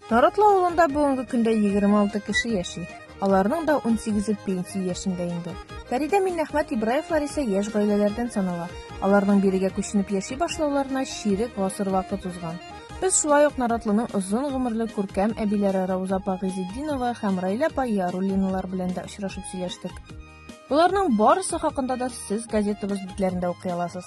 Наратлы авылында бүгенге көндә 26 кеше яши. Аларның да 18-е пенсия яшендә инде. Фәридә Миннәхмәт Ибраевлар исә яшь гаиләләрдән санала. Аларның бирегә күченеп яши башлауларына чирек гасыр вакыт узган. Без шулай ук Наратлының озын гомерле күркәм әбиләре Рауза апа Гыйзетдинова һәм Раилә апа Яруллиналар белән дә очрашып сөйләштек. Буларның барысы хакында да сез газетабыз битләрендә укый аласыз.